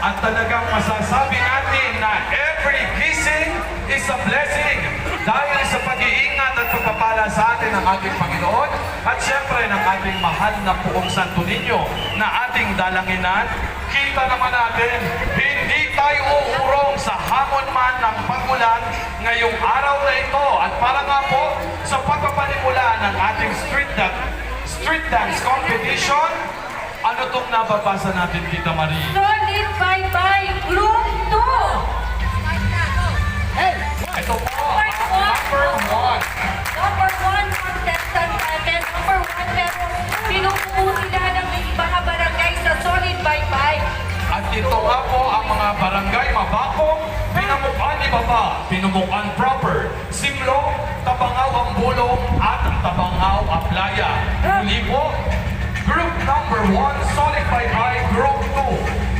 At talagang masasabi natin na every gising is a blessing dahil sa pag-iingat at pagpapala sa atin ng ating Panginoon at syempre ng ating mahal na Poong Santo Niño na ating dalanginan. Kita naman natin, hindi tayo uurong sa hamon man ng pagulan ngayong araw na ito. At para nga po sa pagpapanimula ng ating street dance competition, ano tong nababasa natin, Tita Marie? Solid Bye-Bye Group 2! Ito po, number one. Number 1 contestant natin. Number 1 pero pinupuo sila ng mga barangay sa Solid Bye-Bye. At ito nga po ang mga barangay Mabakong, Pinamukan Ibaba, Pinumukan Proper, Simlong, Tabangaw Ambulong at Tabangaw Aplaya. Muli po, Group number 1, Solid Bye-Bye, Group 2.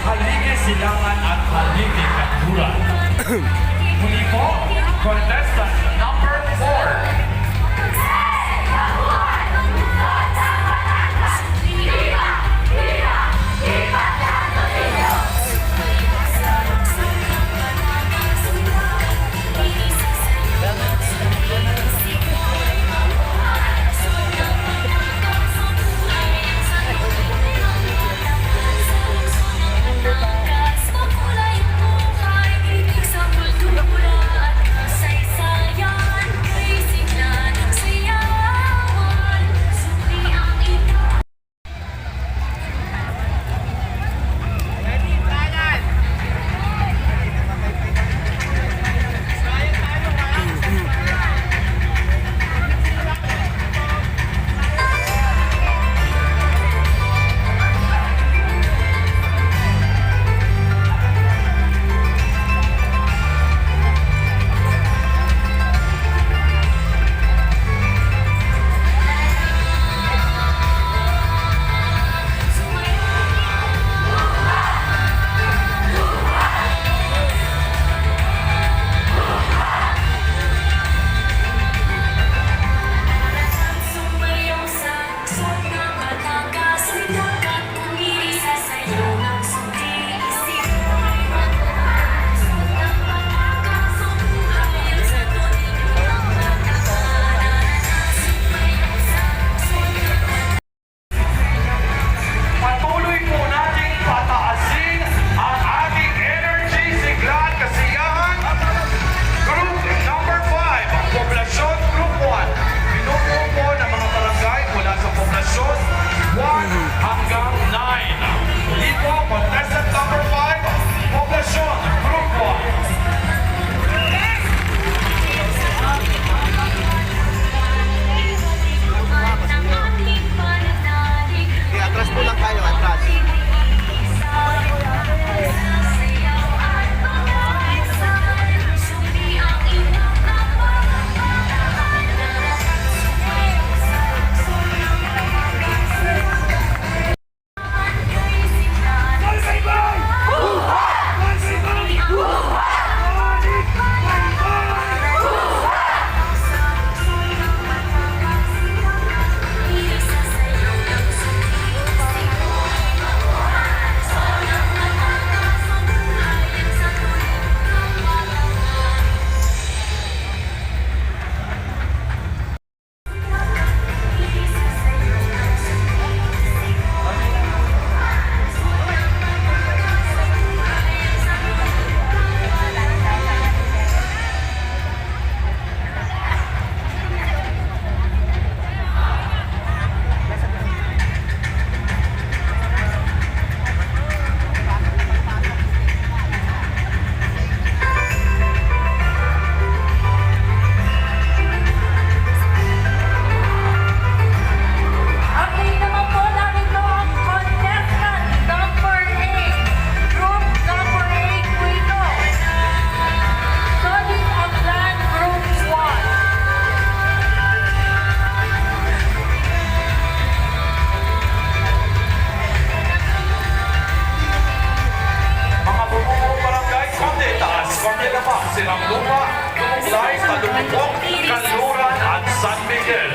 Haligi Silangan at Haligi Kanduran. Muli po, contestant number 4. Patuloy po nating pataasin ang ating energy, sigla at kasiyahan. Group number 5, ang Poblasyon Group 1. Binubuo po ng mga barangay mula sa Poblasyon 1 hanggang 9. Muli po, contestant number 5, Poblasyon Group 1. Atras po lang tayo, atras. Update naman po namin po ang contestant number 8. Group number 8 po ito. Solid Aklan Group 1. Mga bumubuong barangay, konti taas, konti labas, Silang Lupa, Tumuglay, Talupok, Kanluran at San Miguel.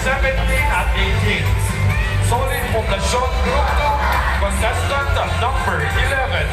17 at 18. Solid Poblacion Group 2, contestant number 11.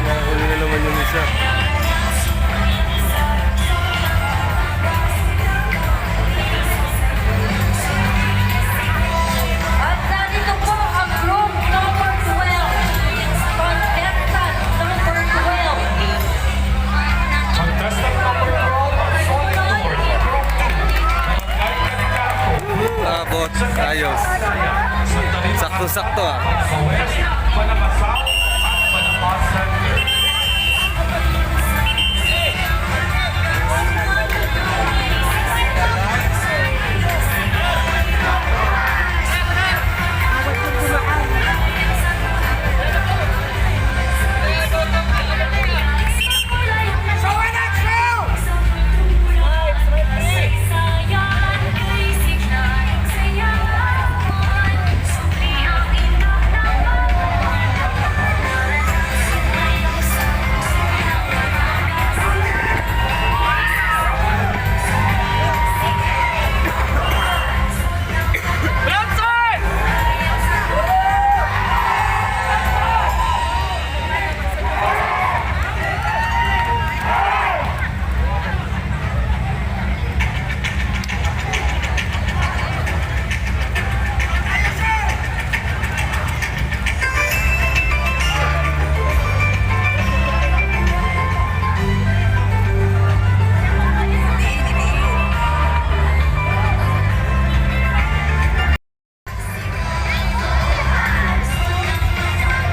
Nahuli na naman yung isa. At narito po ang group number 12. Contestant number 12. Contestant number 12, Solid North Group 2. Barangay Calicaco. Abot. Ayos. Sakto-sakto ah. Sa West, Panama South at Panama Center.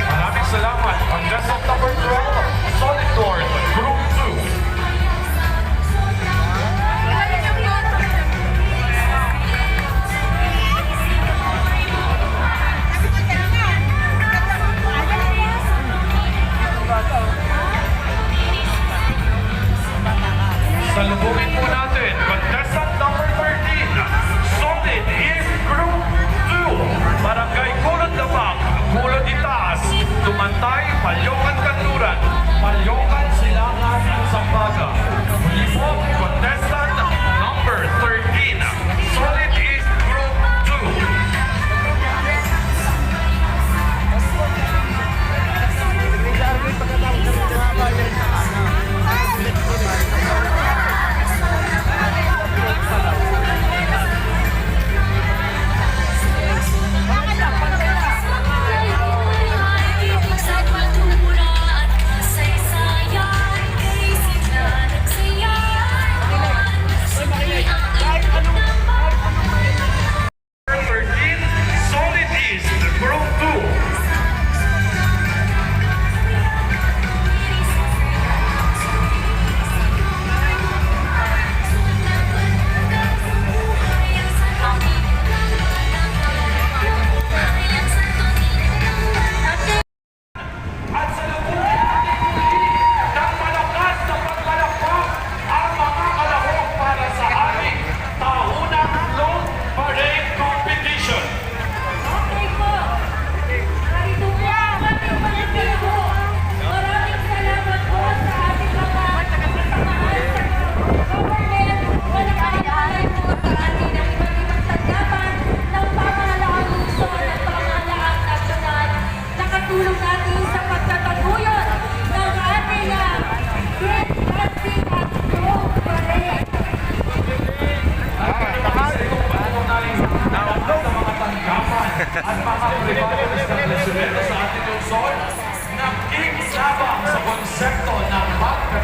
Maraming salamat. Contestant number 12, Solid North Group 2. Salubungin po natin, contestant number 13, Solid East Group 2, Barangay Kulot Dabak, Kulot Itaas, Tumantay, Palyokan Kanluran, Palyokan Silangan at Zambaga. Muli po, contestant number 13, Solid East Group 2.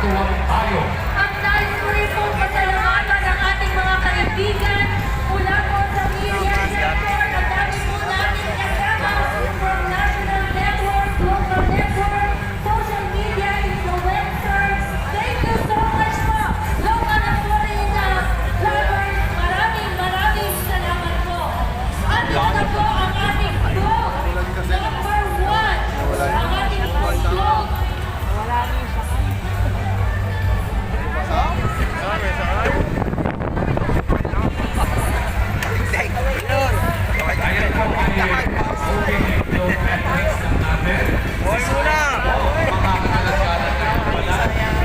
katuwang tayo. Ang nais ko rin po pasalamatan ang ating mga kaibigan mula po sa media sector. Ang dami po natin kasama from national network, local network, social media influencers. Thank you so much po. Local and foreign vloggers, maraming salamat po. At ito na po ang ating vlog. Number 1. Ang ating vlog. Ayan po ay moving into metrics ng natin. Hoy muna! Mga kalagalan na wala.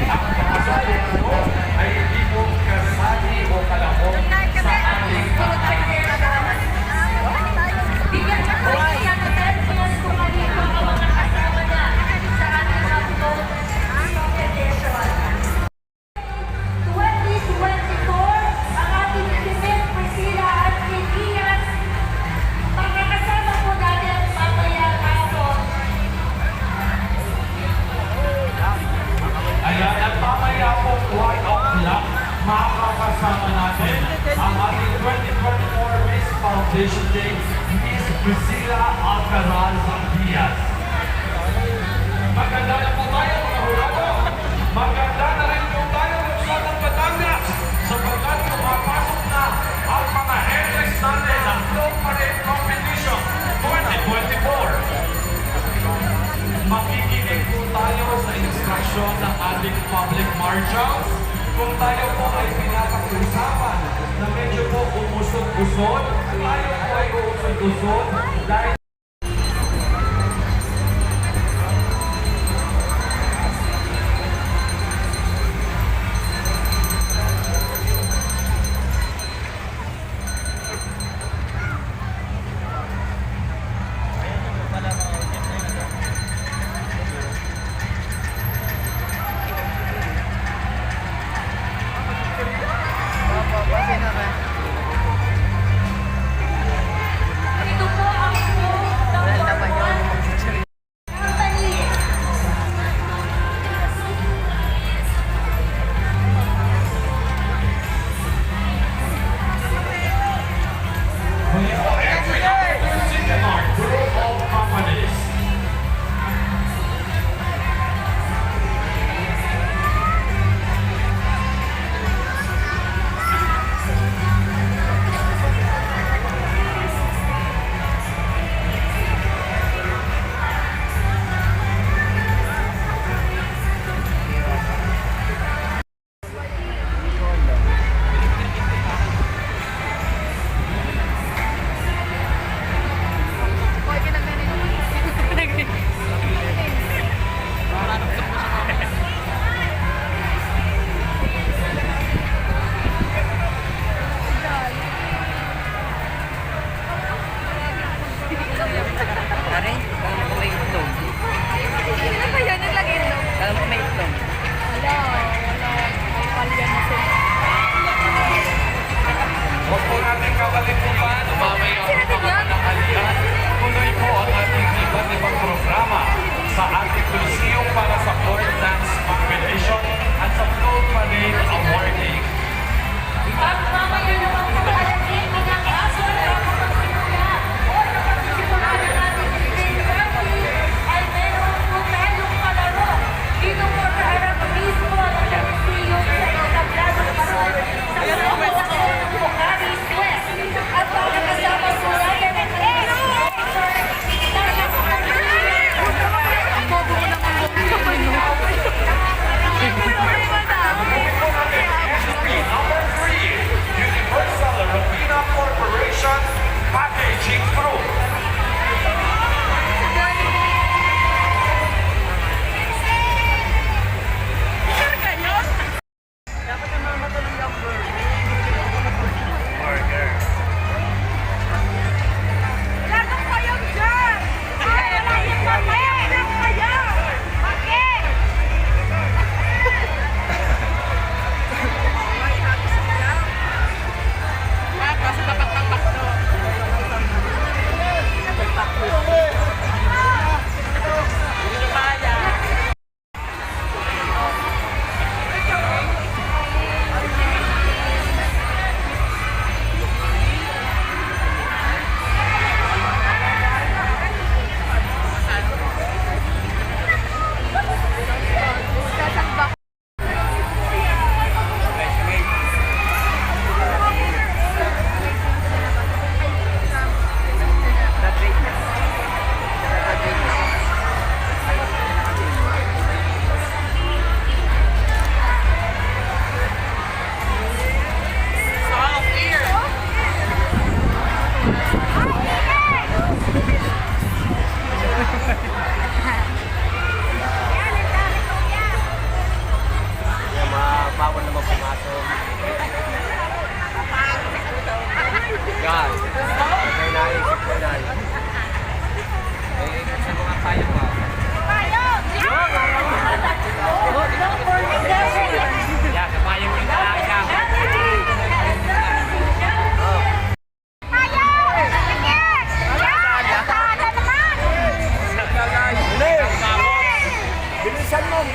Ang pakasali po ay hindi po kasali o kalahok sa ating Bigyan na po siya ng testimony kung kanino ang mga kasama na sa ating upload competition. 2024, ang ating event, Priscilla at Ian, makakasama po natin mamaya hapon. Ayan, at mamaya po 1 o'clock, makakasama natin ang ating 2024 Miss Foundation Day, Miss Priscilla Alcaraz Diaz. Maganda na po tayo mga hurado. Maganda na rin po tayo lungsod ng Batangas sapagkat pumapasok na ang mga entries natin ng Flow Parade Competition 2024. Makikinig po tayo sa instruksyon ng ating public marshals. Kung tayo po ay pinapag-usapan na medyo po umusod-usod, tayo po ay uusod-usod dahil Ito po ang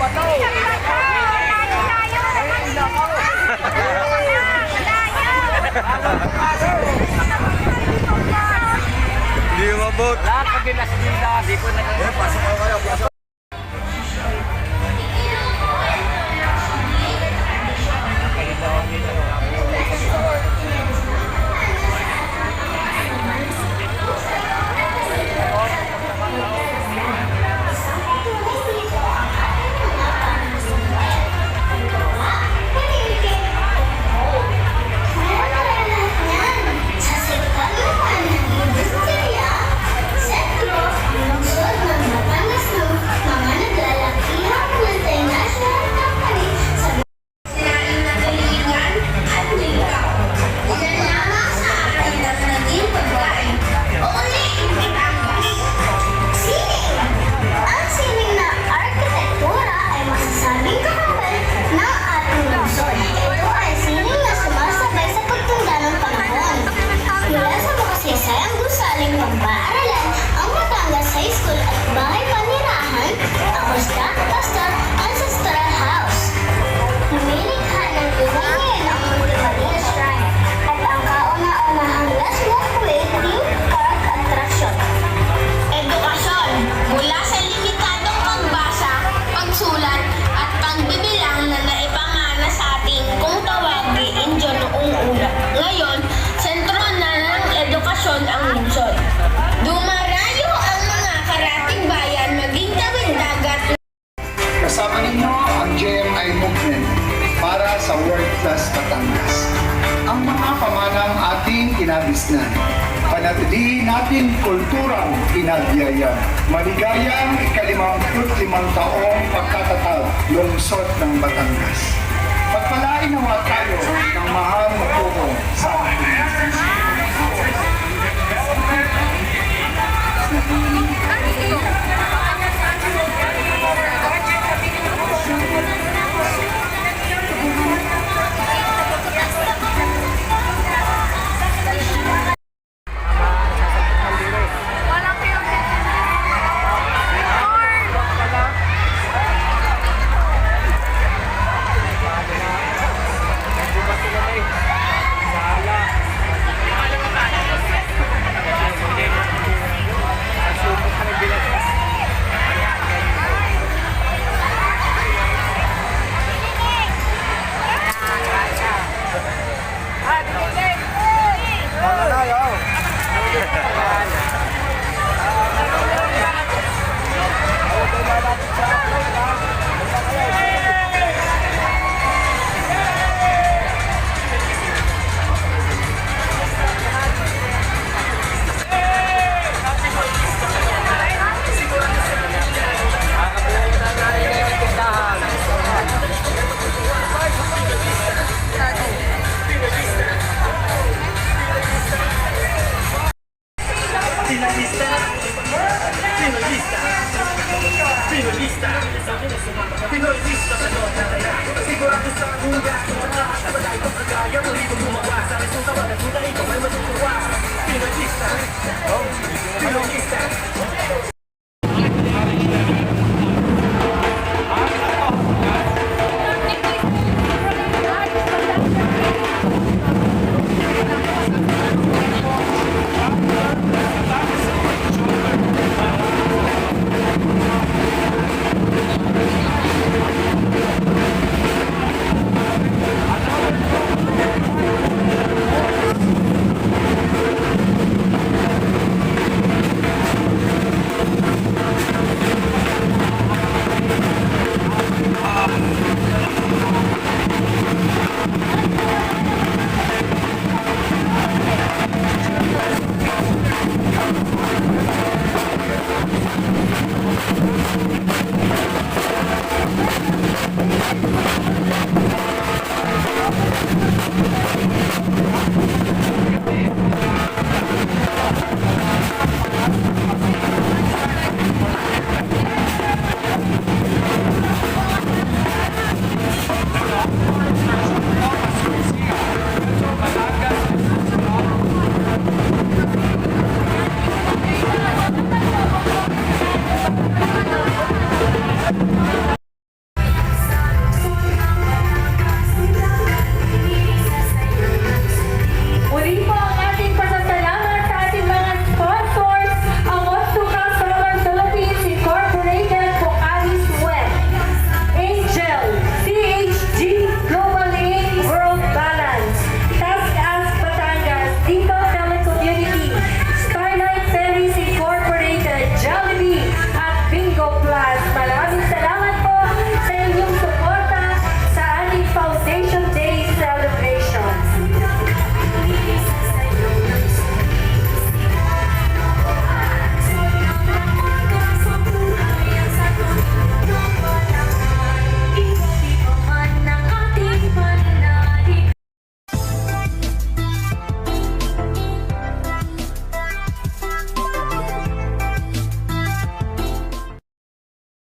Hindi umabot. Lahat pag gilas-gilas, di ko na... Ang sining na arkitektura ay masasabing kakabal ng ating lungsod. Ito ay sining na sumasabay sa pagtanda ng panahon. Mula sa makasaysayang gusaling pagpaaralan, ang Batangas High School at Bahay Panirahan, ang Costa Pastor Ancestral House. Lumilikha ng iwan ngayon ang Monte Maria Shrine at ang kauna-unahang Las Walkway Theme Park Attraction. Edukasyon mula sa limitadong pagbasa, pagsulat at pagbibilang na naipamana sa ating kung tawagin Indio noong una. Ngayon, sentro na ng edukasyon ang lungsod. Dumarayo ang mga karating bayan maging tawid dagat. Kasama ninyo ang JMI Movement para sa World Class Batangas. Ang mga pamanang ating kinabisnan. Panatilihin natin kulturang pinagyayan. Maligayang ika-55 taong pagkatatag lungsod ng Batangas. Pagpalain nawa tayo ng mahal na puso sa atin. Sigurado sa hungga, wala sa balay ko kagaya, muli ko gumawa sa resulta, wala suda, ikaw ay matutuwa.